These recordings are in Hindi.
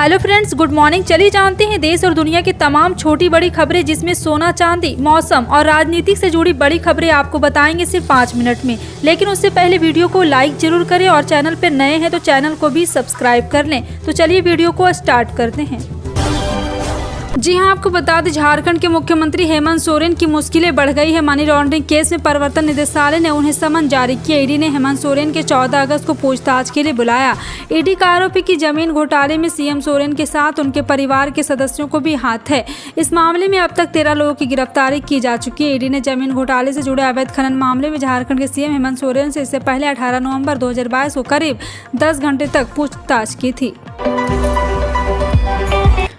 Hello friends, good morning. चलिए जानते हैं देश और दुनिया की तमाम छोटी बड़ी खबरें, जिसमें सोना चांदी, मौसम और राजनीति से जुड़ी बड़ी खबरें आपको बताएंगे सिर्फ 5 मिनट में। लेकिन उससे पहले वीडियो को लाइक जरूर करें और चैनल पर नए हैं तो चैनल को भी सब्सक्राइब कर लें। तो चलिए वीडियो को स्टार्ट करते हैं। जी हां, आपको बता दें, झारखंड के मुख्यमंत्री हेमंत सोरेन की मुश्किलें बढ़ गई है। मनी लॉन्ड्रिंग केस में प्रवर्तन निदेशालय ने उन्हें समन जारी किया। ईडी ने हेमंत सोरेन के 14 अगस्त को पूछताछ के लिए बुलाया। ईडी का आरोप है कि जमीन घोटाले में सीएम सोरेन के साथ उनके परिवार के सदस्यों को भी हाथ है। इस मामले में अब तक 13 लोगों की गिरफ्तारी की जा चुकी है। ईडी ने जमीन घोटाले से जुड़े अवैध खनन मामले में झारखंड के सीएम हेमंत सोरेन से इससे पहले 18 नवंबर 2022 को करीब 10 घंटे तक पूछताछ की थी।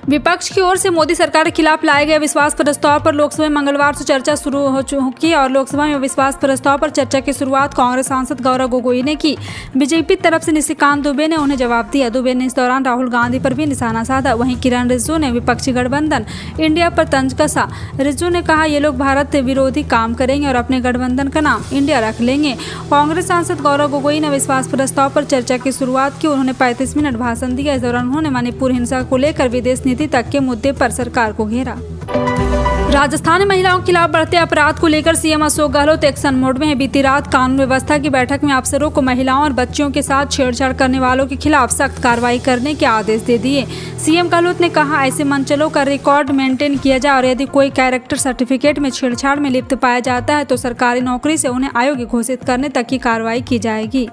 विपक्ष की ओर से मोदी सरकार के खिलाफ लाए गए विश्वास प्रस्ताव पर लोकसभा में मंगलवार से चर्चा शुरू हो चुकी है और लोकसभा में विश्वास प्रस्ताव पर चर्चा की शुरुआत कांग्रेस सांसद गौरव गोगोई ने की। बीजेपी तरफ से निशिकांत दुबे ने उन्हें जवाब दिया। दुबे ने इस दौरान राहुल गांधी पर भी निशाना साधा। वहीं किरण रिजिजू ने विपक्षी गठबंधन इंडिया पर तंज कसा। रिजिजू ने कहा, ये लोग भारत विरोधी काम करेंगे और अपने गठबंधन का नाम इंडिया रख लेंगे। कांग्रेस सांसद गौरव गोगोई ने विश्वास प्रस्ताव पर चर्चा की शुरुआत की। उन्होंने 35 मिनट भाषण दिया। इस दौरान उन्होंने मणिपुर हिंसा को लेकर विदेश नीति तक के मुद्दे पर सरकार को घेरा। राजस्थान में महिलाओं के खिलाफ बढ़ते अपराध को लेकर CM Ashok Gehlot action mode में है। बीती रात कानून व्यवस्था की बैठक में अफसरों को महिलाओं और बच्चियों के साथ छेड़छाड़ करने वालों के खिलाफ सख्त कार्रवाई करने के आदेश दे दिए। सीएम गहलोत ने कहा, ऐसे मंचलों का रिकॉर्ड मेंटेन किया जाए और यदि कोई कैरेक्टर सर्टिफिकेट में छेड़छाड़ में लिप्त पाया जाता है तो सरकारी नौकरी से उन्हें अयोग्य घोषित करने तक की कार्रवाई की जाएगी।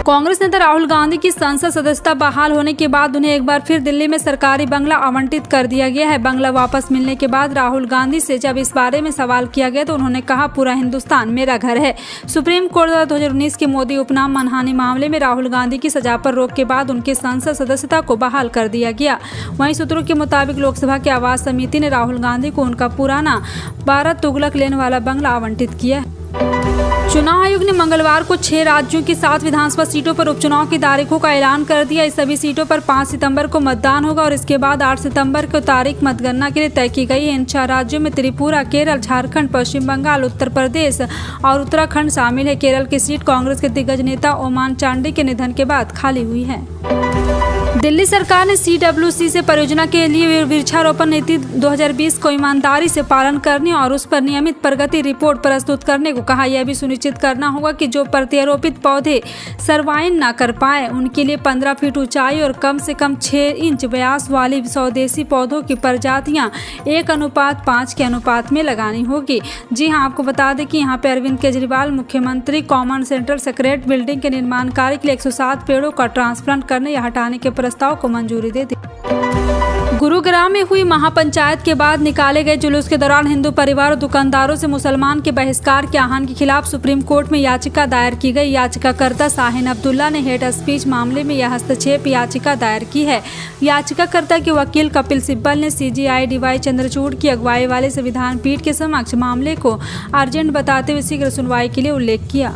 कांग्रेस नेता राहुल गांधी की संसद सदस्यता बहाल होने के बाद उन्हें एक बार फिर दिल्ली में सरकारी बंगला आवंटित कर दिया गया है। बंगला वापस मिलने के बाद राहुल गांधी से जब इस बारे में सवाल किया गया तो उन्होंने कहा, पूरा हिंदुस्तान मेरा घर है। सुप्रीम कोर्ट द्वारा 2019 के मोदी उपनाम मानहानि मामले में राहुल गांधी की सजा पर रोक के बाद उनकी संसद सदस्यता को बहाल कर दिया गया। वहीं सूत्रों के मुताबिक लोकसभा की आवास समिति ने राहुल गांधी को उनका पुराना 12 तुगलक लेन वाला बंगला आवंटित किया। चुनाव आयोग ने मंगलवार को 6 राज्यों की 7 विधानसभा सीटों पर उपचुनाव की तारीखों का ऐलान कर दिया। इस सभी सीटों पर 5 सितंबर को मतदान होगा और इसके बाद 8 सितंबर को तारीख मतगणना के लिए तय की गई है। इन 4 राज्यों में त्रिपुरा, केरल, झारखंड, पश्चिम बंगाल, उत्तर प्रदेश और उत्तराखंड शामिल है। केरल की सीट कांग्रेस के दिग्गज नेता ओमान चांडी के निधन के बाद खाली हुई है। दिल्ली सरकार ने CWC से परियोजना के लिए वृक्षारोपण नीति 2020 को ईमानदारी से पालन करने और उस पर नियमित प्रगति रिपोर्ट प्रस्तुत करने को कहा। यह भी सुनिश्चित करना होगा कि जो प्रत्यारोपित पौधे सर्वाइन न कर पाए उनके लिए 15 फीट ऊंचाई और कम से कम 6 इंच व्यास वाली स्वदेशी पौधों की प्रजातियां 1:5 के अनुपात में लगानी होगी। जी हां, आपको बता दें कि यहां पर अरविंद केजरीवाल मुख्यमंत्री कॉमन सेंट्रल सेक्रेटरी बिल्डिंग के निर्माण कार्य के लिए 107 पेड़ों का ट्रांसप्लांट करने या हटाने के प्रस्ताव को मंजूरी दे दी। गुरुग्राम में हुई महापंचायत के बाद निकाले गए जुलूस के दौरान हिंदू परिवार और दुकानदारों से मुसलमान के बहिष्कार के आह्वान के खिलाफ सुप्रीम कोर्ट में याचिका दायर की गई। याचिकाकर्ता शाहीन अब्दुल्ला ने हेट स्पीच मामले में यह हस्तक्षेप याचिका दायर की है। याचिकाकर्ता के वकील कपिल सिब्बल ने CJI DY चंद्रचूड़ की अगुवाई वाले संविधान पीठ के समक्ष मामले को अर्जेंट बताते हुए शीघ्र सुनवाई के लिए उल्लेख किया।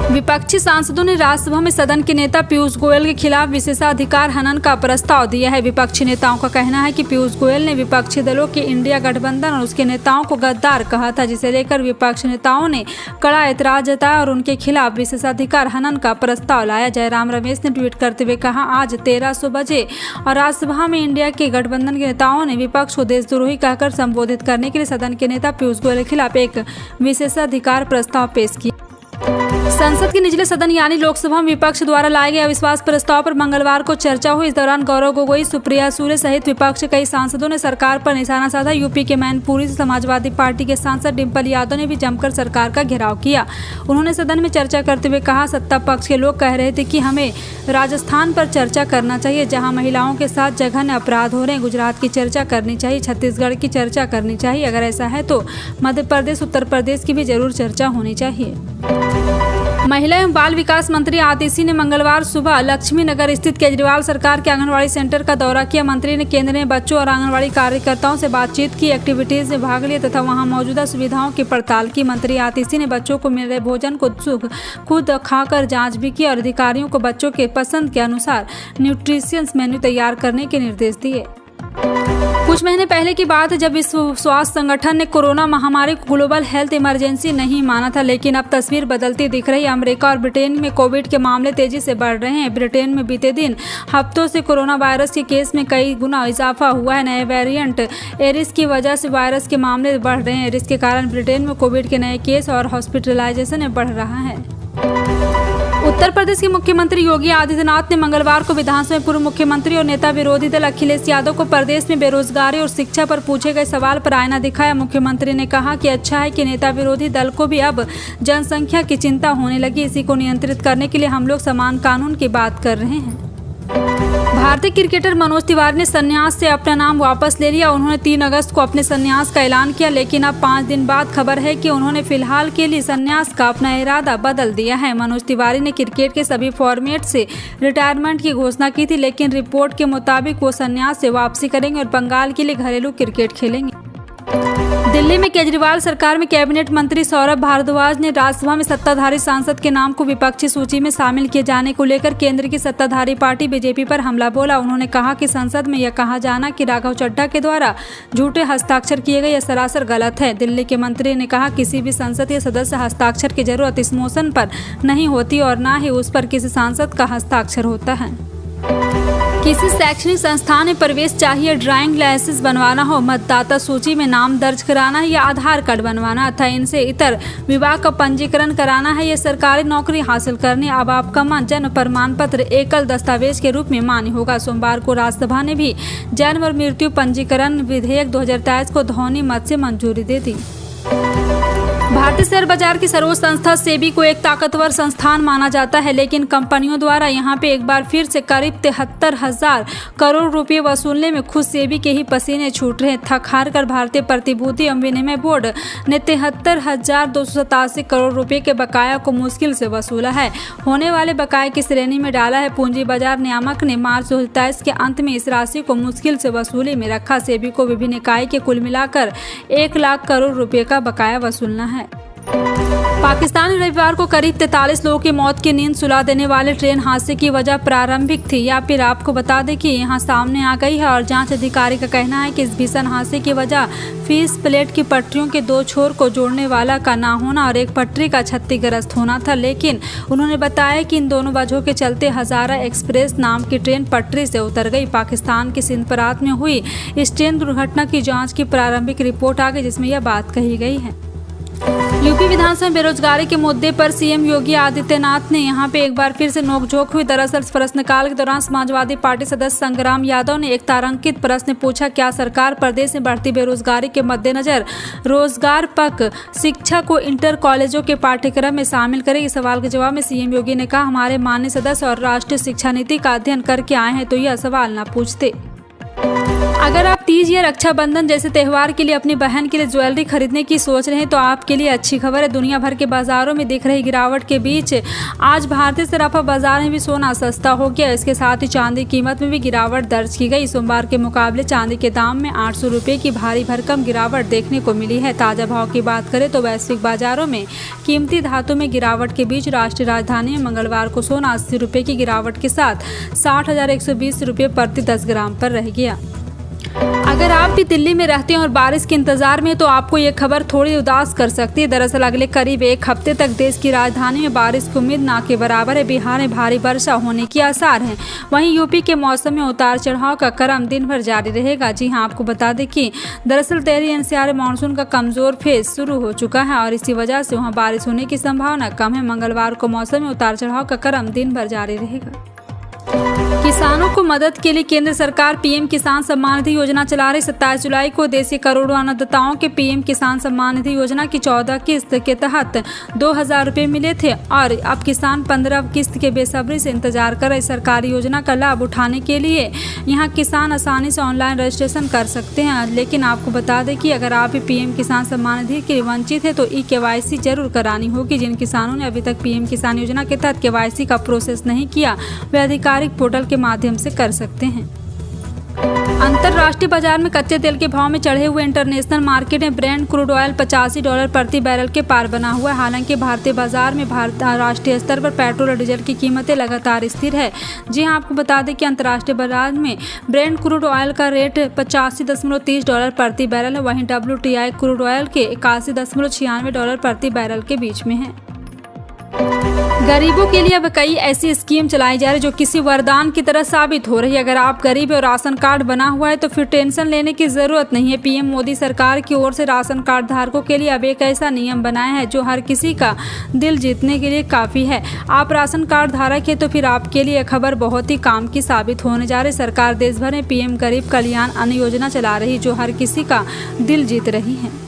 विपक्षी सांसदों ने राज्यसभा में सदन के नेता पीयूष गोयल के खिलाफ विशेषाधिकार हनन का प्रस्ताव दिया है। विपक्षी नेताओं का कहना है कि पीयूष गोयल ने विपक्षी दलों के इंडिया गठबंधन और उसके नेताओं को गद्दार कहा था, जिसे लेकर विपक्षी नेताओं ने कड़ा ऐतराज जताया और उनके खिलाफ विशेषाधिकार हनन का प्रस्ताव लाया। जयराम रमेश ने ट्वीट करते हुए कहा, आज 1300 बजे और राज्यसभा में इंडिया के गठबंधन के नेताओं ने विपक्ष को देशद्रोही कहकर संबोधित करने के लिए सदन के नेता पीयूष गोयल के खिलाफ एक विशेषाधिकार प्रस्ताव पेश किया। संसद के निचले सदन यानी लोकसभा में विपक्ष द्वारा लाए गए अविश्वास प्रस्ताव पर मंगलवार को चर्चा हुई। इस दौरान गौरव गोगोई, सुप्रिया सुले सहित विपक्ष के कई सांसदों ने सरकार पर निशाना साधा। यूपी के मैनपुरी से समाजवादी पार्टी के सांसद डिम्पल यादव ने भी जमकर सरकार का घेराव किया। उन्होंने सदन में चर्चा करते हुए कहा, सत्ता पक्ष के लोग कह रहे थे कि हमें राजस्थान पर चर्चा करना चाहिए जहाँ महिलाओं के साथ जघन्य अपराध हो रहे हैं। गुजरात की चर्चा करनी चाहिए, छत्तीसगढ़ की चर्चा करनी चाहिए। अगर ऐसा है तो मध्य प्रदेश, उत्तर प्रदेश की भी जरूर चर्चा होनी चाहिए। महिला एवं बाल विकास मंत्री आतिशी ने मंगलवार सुबह लक्ष्मी नगर स्थित केजरीवाल सरकार के आंगनवाड़ी सेंटर का दौरा किया। मंत्री ने केंद्र में बच्चों और आंगनवाड़ी कार्यकर्ताओं से बातचीत की, एक्टिविटीज में भाग लिया तथा वहां मौजूदा सुविधाओं की पड़ताल की। मंत्री आतिशी ने बच्चों को मिल रहे भोजन को खुद खाकर जांच भी की और अधिकारियों को बच्चों के पसंद के अनुसार न्यूट्रिशियस मेन्यू तैयार करने के निर्देश दिए। कुछ महीने पहले की बात है जब विश्व स्वास्थ्य संगठन ने कोरोना महामारी को ग्लोबल हेल्थ इमरजेंसी नहीं माना था, लेकिन अब तस्वीर बदलती दिख रही है। अमेरिका और ब्रिटेन में कोविड के मामले तेजी से बढ़ रहे हैं। ब्रिटेन में बीते दिन हफ्तों से कोरोना वायरस के केस में कई गुना इजाफा हुआ है। नए वेरिएंट एरिस की वजह से वायरस के मामले बढ़ रहे हैं। एरिस के कारण ब्रिटेन में कोविड के नए केस और हॉस्पिटलाइजेशन में बढ़ रहा है। उत्तर प्रदेश के मुख्यमंत्री योगी आदित्यनाथ ने मंगलवार को विधानसभा में पूर्व मुख्यमंत्री और नेता विरोधी दल अखिलेश यादव को प्रदेश में बेरोजगारी और शिक्षा पर पूछे गए सवाल पर आईना दिखाया। मुख्यमंत्री ने कहा कि अच्छा है कि नेता विरोधी दल को भी अब जनसंख्या की चिंता होने लगी। इसी को नियंत्रित करने के लिए हम लोग समान कानून की बात कर रहे हैं। भारतीय क्रिकेटर मनोज तिवारी ने संन्यास से अपना नाम वापस ले लिया। उन्होंने 3 अगस्त को अपने संन्यास का ऐलान किया, लेकिन अब 5 दिन बाद खबर है कि उन्होंने फिलहाल के लिए संन्यास का अपना इरादा बदल दिया है। मनोज तिवारी ने क्रिकेट के सभी फॉर्मेट से रिटायरमेंट की घोषणा की थी, लेकिन रिपोर्ट के मुताबिक वो संन्यास से वापसी करेंगे और बंगाल के लिए घरेलू क्रिकेट खेलेंगे। दिल्ली में केजरीवाल सरकार में कैबिनेट मंत्री सौरभ भारद्वाज ने राज्यसभा में सत्ताधारी सांसद के नाम को विपक्षी सूची में शामिल किए जाने को लेकर केंद्र की सत्ताधारी पार्टी बीजेपी पर हमला बोला। उन्होंने कहा कि संसद में यह कहा जाना कि राघव चड्ढा के द्वारा झूठे हस्ताक्षर किए गए यह सरासर गलत है। दिल्ली के मंत्री ने कहा किसी भी संसदीय सदस्य हस्ताक्षर की जरूरत इस मोशन पर नहीं होती और न ही उस पर किसी सांसद का हस्ताक्षर होता है। किसी शैक्षणिक संस्थान में प्रवेश चाहिए, ड्राइविंग लाइसेंस बनवाना हो, मतदाता सूची में नाम दर्ज कराना है या आधार कार्ड बनवाना अथवा इनसे इतर विभाग का पंजीकरण कराना है या सरकारी नौकरी हासिल करनी, अब आपका जन्म प्रमाण पत्र एकल दस्तावेज के रूप में मान्य होगा। सोमवार को राज्यसभा ने भी जन्म और मृत्यु पंजीकरण विधेयक 2023 को ध्वनि मत से मंजूरी दे दी। भारतीय शेयर बाजार की सर्वोच्च संस्था सेबी को एक ताकतवर संस्थान माना जाता है, लेकिन कंपनियों द्वारा यहां पे एक बार फिर से करीब 73,000 करोड़ रुपए वसूलने में खुद सेबी के ही पसीने छूट रहे। थक हार कर भारतीय प्रतिभूति एवं विनिमय बोर्ड ने 73,287 करोड़ रुपए के बकाया को मुश्किल से वसूला है। होने वाले बकाये की श्रेणी में डाला है। पूंजी बाजार नियामक ने मार्च 2023 के अंत में इस राशि को मुश्किल से वसूली में रखा। सेबी को विभिन्न इकाई के कुल मिलाकर 1 लाख करोड़ रुपए का बकाया वसूलना है। पाकिस्तान में रविवार को करीब 43 लोगों की मौत की नींद सुला देने वाले ट्रेन हादसे की वजह प्रारंभिक थी या फिर आपको बता दें कि यहां सामने आ गई है और जांच अधिकारी का कहना है कि इस भीषण हादसे की वजह फीस प्लेट की पटरियों के 2 छोर को जोड़ने वाला का ना होना और एक पटरी का क्षतिग्रस्त होना था, लेकिन उन्होंने बताया कि इन दोनों वजहों के चलते हजारा एक्सप्रेस नाम की ट्रेन पटरी से उतर गई। पाकिस्तान के सिंध प्रांत में हुई इस ट्रेन दुर्घटना की जाँच की प्रारंभिक रिपोर्ट आ गई, जिसमें यह बात कही गई है। यूपी विधानसभा में बेरोजगारी के मुद्दे पर सीएम योगी आदित्यनाथ ने यहां पे एक बार फिर से नोकझोंक हुई। दरअसल प्रश्नकाल के दौरान समाजवादी पार्टी सदस्य संग्राम यादव ने एक तारांकित प्रश्न पूछा, क्या सरकार प्रदेश में बढ़ती बेरोजगारी के मद्देनजर रोजगार पक शिक्षा को इंटर कॉलेजों के पाठ्यक्रम में शामिल करेगी। सवाल के जवाब में सीएम योगी ने कहा, हमारे माननीय सदस्य और राष्ट्रीय शिक्षा नीति का अध्ययन करके आए हैं तो यह सवाल न पूछते। अगर आप तीज या रक्षाबंधन जैसे त्यौहार के लिए अपनी बहन के लिए ज्वेलरी खरीदने की सोच रहे हैं तो आपके लिए अच्छी खबर है। दुनिया भर के बाजारों में दिख रही गिरावट के बीच आज भारतीय सराफा बाजार में भी सोना सस्ता हो गया। इसके साथ ही चांदी कीमत में भी गिरावट दर्ज की गई। सोमवार के मुकाबले चांदी के दाम में 800 रुपये की भारी भरकम गिरावट देखने को मिली है। ताज़ा भाव की बात करें तो वैश्विक बाजारों में कीमती धातु में गिरावट के बीच राष्ट्रीय राजधानी में मंगलवार को सोना 80 रुपये की गिरावट के साथ 60,120 रुपये प्रति 10 ग्राम पर रह गया। अगर आप भी दिल्ली में रहते हैं और बारिश के इंतजार में तो आपको ये खबर थोड़ी उदास कर सकती है। दरअसल अगले करीब 1 हफ्ते तक देश की राजधानी में बारिश की उम्मीद ना के बराबर है। बिहार में भारी वर्षा होने के आसार हैं। वहीं यूपी के मौसम में उतार चढ़ाव का क्रम दिन भर जारी रहेगा। जी हां, आपको बता दें कि दरअसल टिहरी एनसीआर मानसून का कमजोर फेज शुरू हो चुका है और इसी वजह से वहाँ बारिश होने की संभावना कम है। मंगलवार को मौसम में उतार चढ़ाव का क्रम दिन भर जारी रहेगा। किसानों को मदद के लिए केंद्र सरकार पीएम किसान सम्मान निधि योजना चला रही। 27 जुलाई को देश के करोड़ों अन्नदाताओं के पीएम किसान सम्मान निधि योजना की 14 किस्त के तहत 2,000 रुपये मिले थे और अब किसान 15 किस्त के बेसब्री से इंतजार कर रहे। सरकारी योजना का लाभ उठाने के लिए यहां किसान आसानी से ऑनलाइन रजिस्ट्रेशन कर सकते हैं, लेकिन आपको बता दें कि अगर आप भी पीएम किसान सम्मान निधि के वंचित है तो KYC जरूर करानी होगी। जिन किसानों ने अभी तक पीएम किसान योजना के तहत KYC का प्रोसेस नहीं किया वे आधिकारिक पोर्टल के माध्यम से कर सकते हैं। अंतर्राष्ट्रीय बाजार में कच्चे तेल के भाव में चढ़े हुए इंटरनेशनल मार्केट में ब्रेंट क्रूड ऑयल $85 प्रति बैरल के पार बना हुआ है। हालांकि भारतीय बाजार में राष्ट्रीय स्तर पर पेट्रोल और डीजल की कीमतें लगातार स्थिर है। जी हां, आपको बता दें कि अंतर्राष्ट्रीय बाजार में ब्रेंट क्रूड ऑयल का रेट $85.30 प्रति बैरल है, वहीं WTI क्रूड ऑयल के $81.96 प्रति बैरल के बीच में है। गरीबों के लिए अब कई ऐसी स्कीम चलाई जा रही है जो किसी वरदान की तरह साबित हो रही है। अगर आप गरीब और राशन कार्ड बना हुआ है तो फिर टेंशन लेने की जरूरत नहीं है। पीएम मोदी सरकार की ओर से राशन कार्ड धारकों के लिए अब एक ऐसा नियम बनाया है जो हर किसी का दिल जीतने के लिए काफ़ी है। आप राशन कार्ड धारक है तो फिर आपके लिए खबर बहुत ही काम की साबित होने जा रही। सरकार देश भर में पीएम गरीब कल्याण अन्न योजना चला रही जो हर किसी का दिल जीत रही है।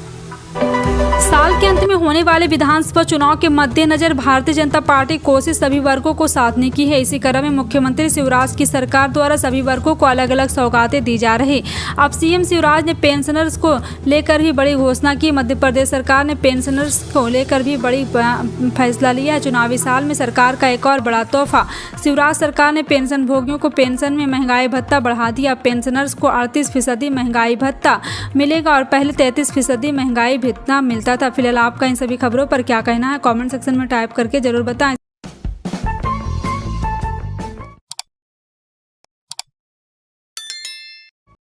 साल के अंत में होने वाले विधानसभा चुनाव के मद्देनजर भारतीय जनता पार्टी कोशिश सभी वर्गों को साधने की है। इसी क्रम में मुख्यमंत्री शिवराज की सरकार द्वारा सभी वर्गों को अलग अलग सौगातें दी जा रही। अब सीएम शिवराज ने पेंशनर्स को लेकर भी बड़ी घोषणा की। मध्य प्रदेश सरकार ने पेंशनर्स को लेकर भी बड़ी फैसला लिया है। चुनावी साल में सरकार का एक और बड़ा तोहफा, शिवराज सरकार ने पेंशन भोगियों को पेंशन में महंगाई भत्ता बढ़ा दिया। पेंशनर्स को 38% महंगाई भत्ता मिलेगा और पहले 33% महंगाई भत्ता मिलता था। फिलहाल आपका इन सभी खबरों पर क्या कहना है, कमेंट सेक्शन में टाइप करके जरूर बताएं।